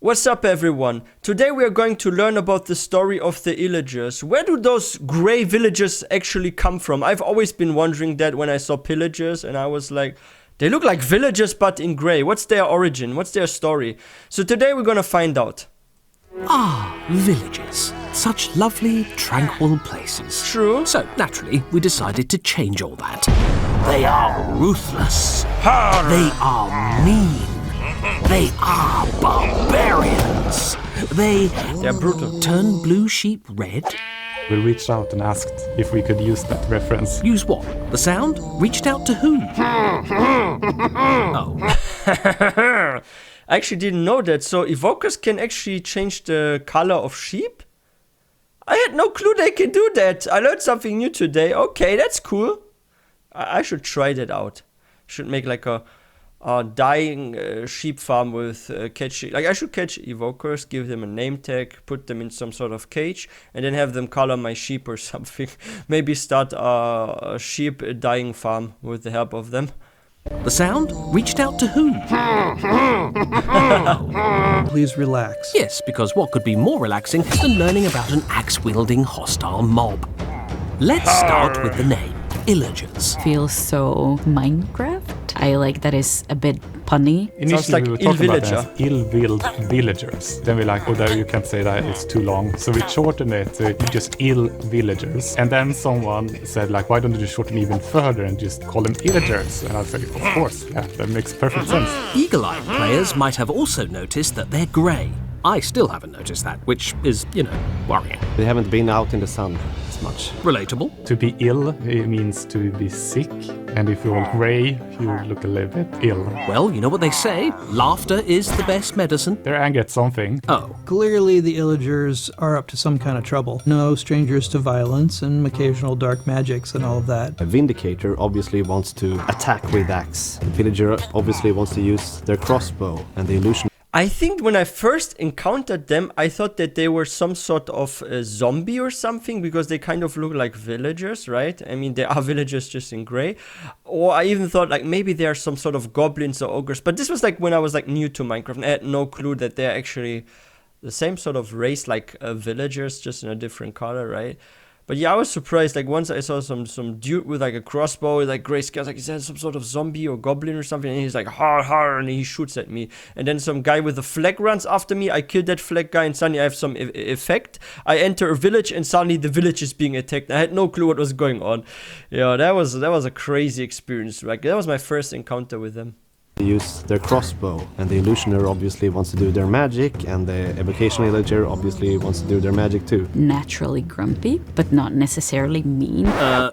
What's up everyone? Today we are going to learn about the story of the Illagers. Where do those grey villagers actually come from? I've always been wondering that when I saw pillagers and I was like, they look like villagers but in grey. What's their origin? What's their story? So today we're gonna find out. Ah, villages. Such lovely, tranquil places. True. So, naturally, we decided to change all that. They are ruthless. They are mean. They are barbarians. They're brutal. Turn blue sheep red. We reached out and asked if we could use that reference. Use what? The sound? Reached out to who? Oh. I actually didn't know that. So evokers can actually change the color of sheep? I had no clue they can do that. I learned something new today. Okay, that's cool. I should try that out. Should make like a dying sheep farm with catching. Like I should catch evokers, give them a name tag, put them in some sort of cage, and then have them color my sheep or something. Maybe start a sheep dying farm with the help of them. The sound? Reached out to who? Please relax. Yes, because what could be more relaxing than learning about an axe-wielding hostile mob? Let's start with the name, Illagers. Feels so Minecraft. I like that it's a bit punny. Sounds Initially like we were talking about ill-villager. it as ill-willed villagers. Then we're like, oh, there you can't say that, it's too long. So we shortened it to just ill-villagers. And then someone said like, why don't you just shorten even further and just call them Illagers? And I said, of course, yeah, that makes perfect sense. Eagle-eyed players might have also noticed that they're grey. I still haven't noticed that, which is, worrying. They haven't been out in the sun as much. Relatable. To be ill, it means to be sick. And if you're grey, you look a little bit ill. Well, you know what they say, laughter is the best medicine. They're angry at something. Oh, Clearly the Illagers are up to some kind of trouble. No strangers to violence and occasional dark magics and all of that. A Vindicator obviously wants to attack with axe. The Villager obviously wants to use their crossbow, and the illusion. I think when I first encountered them, I thought that they were some sort of zombie or something because they kind of look like villagers, right? I mean, they are villagers just in grey. Or I even thought like maybe they are some sort of goblins or ogres. But this was like when I was like new to Minecraft and I had no clue that they're actually the same sort of race like villagers, just in a different color, right? But yeah, I was surprised. Like once I saw some dude with like a crossbow, like grey scales, like he said some sort of zombie or goblin or something, and he's like har har, and he shoots at me. And then some guy with a flag runs after me. I kill that flag guy, and suddenly I have some effect. I enter a village, and suddenly the village is being attacked. I had no clue what was going on. Yeah, that was a crazy experience. Like that was my first encounter with them. Use their crossbow, and the Illusioner obviously wants to do their magic, and the Evocation Illager obviously wants to do their magic too. Naturally grumpy, but not necessarily mean.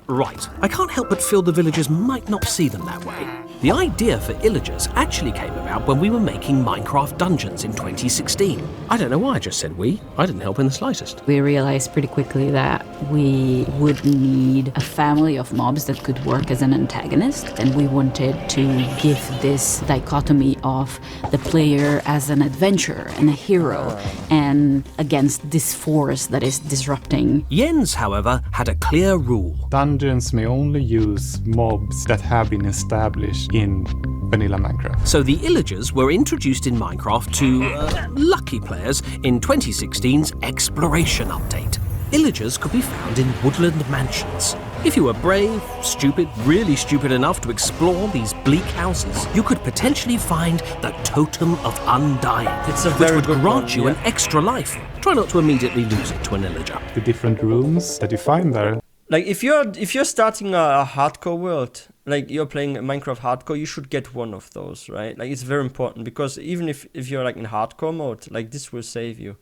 right. I can't help but feel the villagers might not see them that way. The idea for Illagers actually came about when we were making Minecraft Dungeons in 2016. I don't know why I just said we. I didn't help in the slightest. We realized pretty quickly that we would need a family of mobs that could work as an antagonist, and we wanted to give this dichotomy of the player as an adventurer and a hero and against this force that is disrupting. Jens, however, had a clear rule. Dungeons may only use mobs that have been established in vanilla Minecraft. So the Illagers were introduced in Minecraft to lucky players in 2016's Exploration Update. Illagers could be found in woodland mansions. If you were brave, stupid, really stupid enough to explore these bleak houses, you could potentially find the Totem of Undying, It's a which very would good grant one, you an yeah. extra life. Try not to immediately lose it to an Illager. The different rooms that you find there. Like if you're starting a hardcore world, like you're playing Minecraft hardcore, you should get one of those, right? Like it's very important because even if you're like in hardcore mode, like this will save you.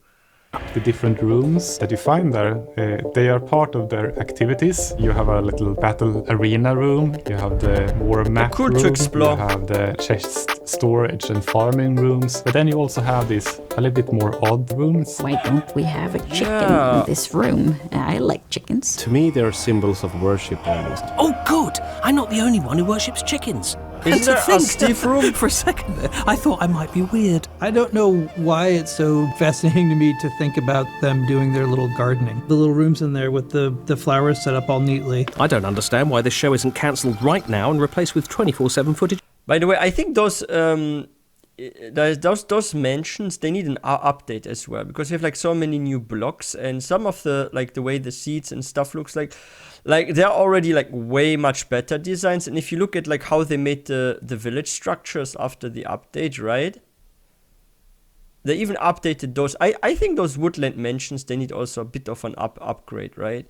The different rooms that you find there, they are part of their activities. You have a little battle arena room, you have the war map Cool room, to explore. you have the chest storage and farming rooms, but then you also have these a little bit more odd rooms. Why don't we have a chicken Yeah. in this room? I like chickens. To me, they are symbols of worship almost. Oh, good! I'm not the only one who worships chickens. Isn't And to there a Steve room? For a second there, I thought I might be weird. I don't know why it's so fascinating to me to think about them doing their little gardening. The little rooms in there with the flowers set up all neatly. I don't understand why this show isn't cancelled right now and replaced with 24/7 footage. By the way, I think those those mansions, they need an update as well, because you have like so many new blocks, and some of the like the way the seats and stuff looks like they're already like way much better designs. And if you look at like how they made the village structures after the update, right? They even updated those. I think those woodland mansions, they need also a bit of an upgrade, right?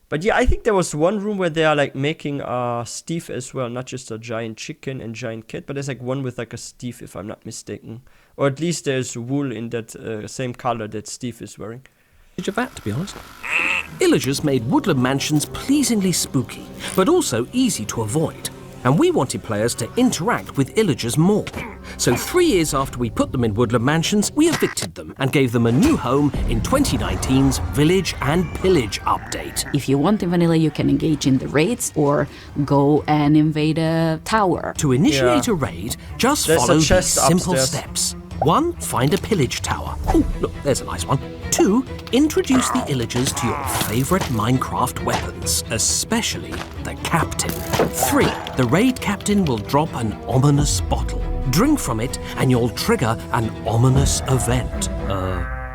But yeah, I think there was one room where they are like making Steve as well, not just a giant chicken and giant cat, but there's like one with like a Steve, if I'm not mistaken. Or at least there's wool in that same color that Steve is wearing. Of that, to be honest. Illagers made woodland mansions pleasingly spooky, but also easy to avoid. And we wanted players to interact with Illagers more. So 3 years after we put them in woodland mansions, we evicted them and gave them a new home in 2019's Village and Pillage update. If you want in vanilla, you can engage in the raids or go and invade a tower. To initiate a raid, just There's follow a these chest simple upstairs. steps. 1, find a pillage tower. Oh, look, there's a nice one. 2, introduce the Illagers to your favourite Minecraft weapons, especially the captain. 3, the raid captain will drop an ominous bottle. Drink from it and you'll trigger an ominous event.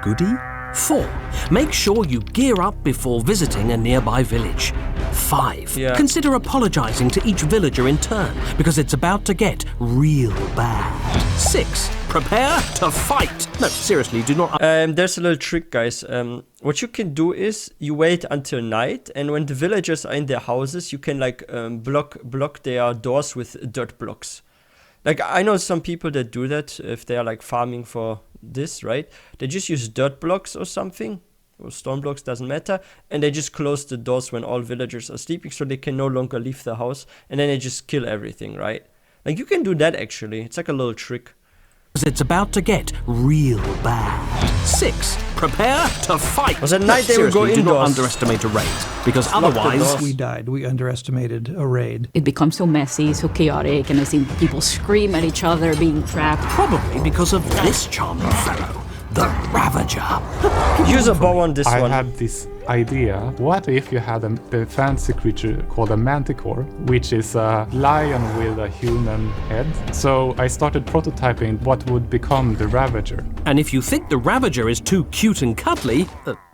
Goodie? 4, make sure you gear up before visiting a nearby village. 5, consider apologising to each villager in turn, because it's about to get real bad. 6, prepare to fight. No, seriously, do not... There's a little trick, guys. What you can do is you wait until night, and when the villagers are in their houses, you can like block their doors with dirt blocks. Like, I know some people that do that if they are like farming for this, right? They just use dirt blocks or something, or stone blocks, doesn't matter, and they just close the doors when all villagers are sleeping, so they can no longer leave the house, and then they just kill everything, right? Like, you can do that actually. It's like a little trick. It's about to get real bad. 6, prepare to fight. Was at night they would go do not indoors. underestimate a raid, because Lock the otherwise... doors. We died. We underestimated a raid. It becomes so messy, so chaotic, and I've seen people scream at each other being trapped. Probably because of this charming fellow, the Ravager. Use a bow on this I one. had this idea. What if you had a fancy creature called a manticore, which is a lion with a human head? So I started prototyping what would become the Ravager. And if you think the Ravager is too cute and cuddly,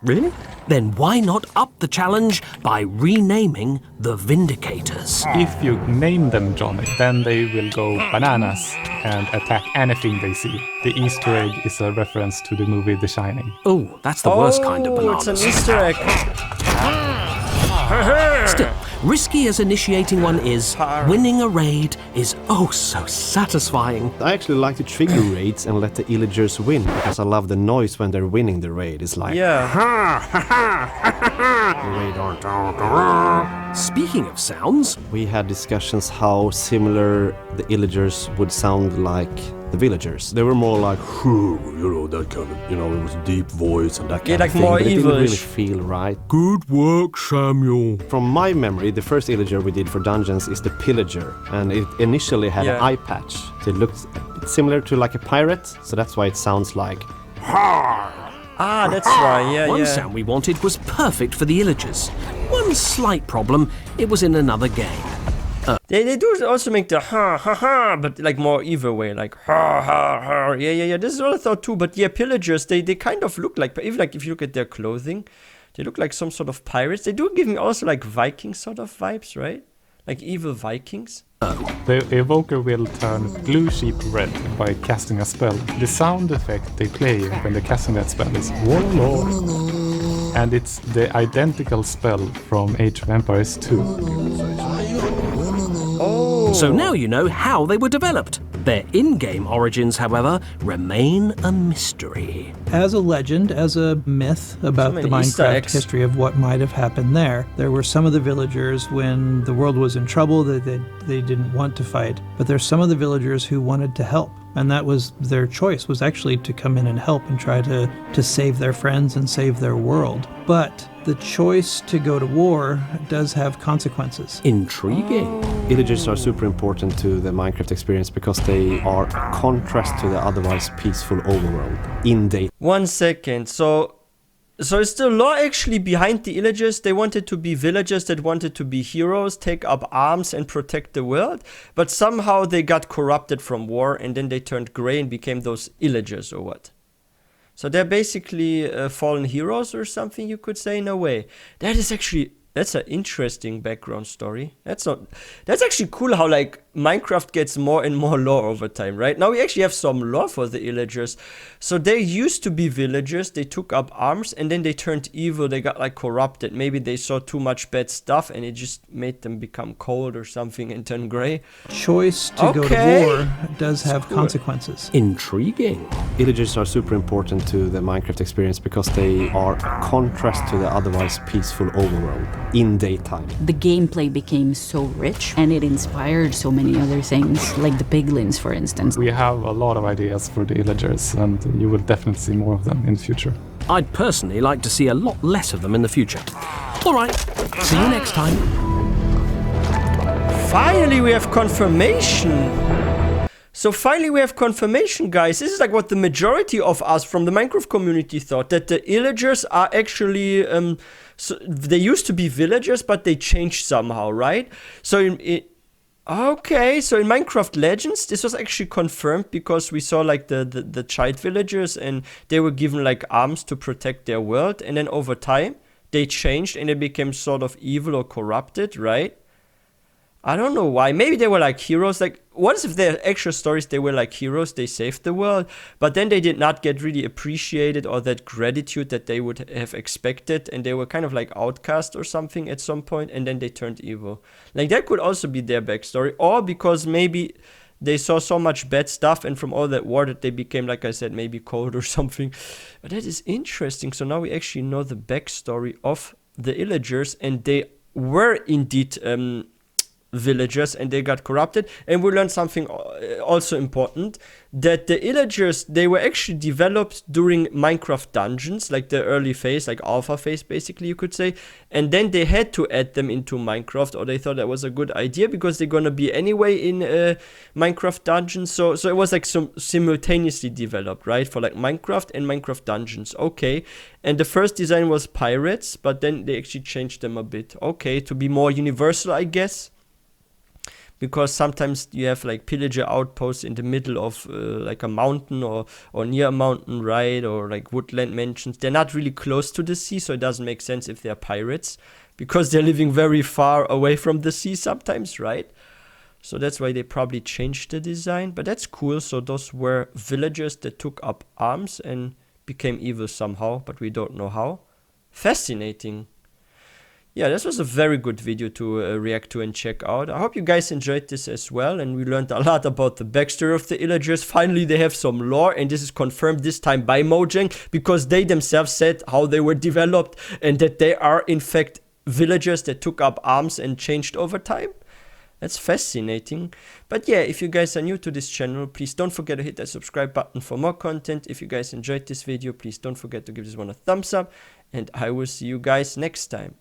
really? Then why not up the challenge by renaming the Vindicators? If you name them Johnny, then they will go bananas and attack anything they see. The Easter egg is a reference to the movie The Shining. Oh, that's the worst kind of bananas. It's an Easter egg. Still, risky as initiating one is, winning a raid is oh so satisfying. I actually like to trigger raids and let the Illagers win, because I love the noise when they're winning the raid. It's like... Yeah. Speaking of sounds, We had discussions how similar the Illagers would sound like the villagers. They were more like, that kind of, it was deep voice and that kind like of thing. more but it didn't really evil-ish. feel right. good work, Samuel. From my memory, the first Illager we did for dungeons is the Pillager, and it initially had an eye patch. So it looked a bit similar to like a pirate, so that's why it sounds like... Ah, that's why. Yeah, One yeah. sound we wanted was perfect for the Illagers. One slight problem, it was in another game. They do also make the ha ha ha, but like more evil way, like ha ha ha. Yeah. This is what I thought too. But yeah, pillagers, they kind of look like, even like if you look at their clothing, they look like some sort of pirates. They do give me also like Viking sort of vibes, right? Like evil Vikings. The evoker will turn blue sheep red by casting a spell. The sound effect they play when they're casting that spell is Warlord. And it's the identical spell from Age of Empires 2. So now you know how they were developed. Their in-game origins, however, remain a mystery. As a legend, as a myth about the many Easter Minecraft eggs. history of what might have happened there were some of the villagers when the world was in trouble that they didn't want to fight. But there's some of the villagers who wanted to help. And that was their choice, was actually to come in and help and try to save their friends and save their world. But the choice to go to war does have consequences. Intriguing. Villagers are super important to the Minecraft experience because they are a contrast to the otherwise peaceful overworld in data. 1 second. So So is the lore actually behind the Illagers? They wanted to be villagers that wanted to be heroes, take up arms and protect the world, but somehow they got corrupted from war and then they turned grey and became those Illagers or what? So they're basically fallen heroes or something, you could say, in a way. That's an interesting background story. That's actually cool how like Minecraft gets more and more lore over time, right? Now we actually have some lore for the Illagers. So they used to be villagers, they took up arms and then they turned evil, they got like corrupted. Maybe they saw too much bad stuff and it just made them become cold or something and turn grey. Choice to go to war does have consequences. Intriguing. Illagers are super important to the Minecraft experience because they are a contrast to the otherwise peaceful overworld in daytime. The gameplay became so rich and it inspired so many other things, like the piglins, for instance. We have a lot of ideas for the Illagers, and you will definitely see more of them in the future. I'd personally like to see a lot less of them in the future. All right, see you next time. Finally, we have confirmation. So finally we have confirmation, guys. This is like what the majority of us from the Minecraft community thought, that the Illagers are actually, so they used to be villagers, but they changed somehow, right? So okay, so in Minecraft Legends, this was actually confirmed because we saw like the child villagers and they were given like arms to protect their world. And then over time, they changed and they became sort of evil or corrupted, right? I don't know why. Maybe they were like heroes. Like, what if their actual stories, they were like heroes, they saved the world, but then they did not get really appreciated or that gratitude that they would have expected, and they were kind of like outcast or something at some point, and then they turned evil. Like, that could also be their backstory, or because maybe they saw so much bad stuff, and from all that war that they became, like I said, maybe cold or something. But that is interesting. So now we actually know the backstory of the Illagers, and they were indeed villagers and they got corrupted. And we learned something also important, that the Illagers, they were actually developed during Minecraft dungeons, like the early phase, like alpha phase basically, you could say, and then they had to add them into Minecraft, or they thought that was a good idea because they're gonna be anyway in Minecraft dungeons. So it was like some simultaneously developed, right, for like Minecraft and Minecraft dungeons. Okay, and the first design was pirates, but then they actually changed them a bit, okay, to be more universal, I guess. Because sometimes you have like pillager outposts in the middle of like a mountain or near a mountain, right? Or like woodland mansions. They're not really close to the sea, so it doesn't make sense if they're pirates. Because they're living very far away from the sea sometimes, right? So that's why they probably changed the design. But that's cool. So those were villagers that took up arms and became evil somehow, but we don't know how. Fascinating. Yeah, this was a very good video to react to and check out. I hope you guys enjoyed this as well, and we learned a lot about the backstory of the Illagers. Finally, they have some lore, and this is confirmed this time by Mojang, because they themselves said how they were developed, and that they are in fact villagers that took up arms and changed over time. That's fascinating. But yeah, if you guys are new to this channel, please don't forget to hit that subscribe button for more content. If you guys enjoyed this video, please don't forget to give this one a thumbs up, and I will see you guys next time.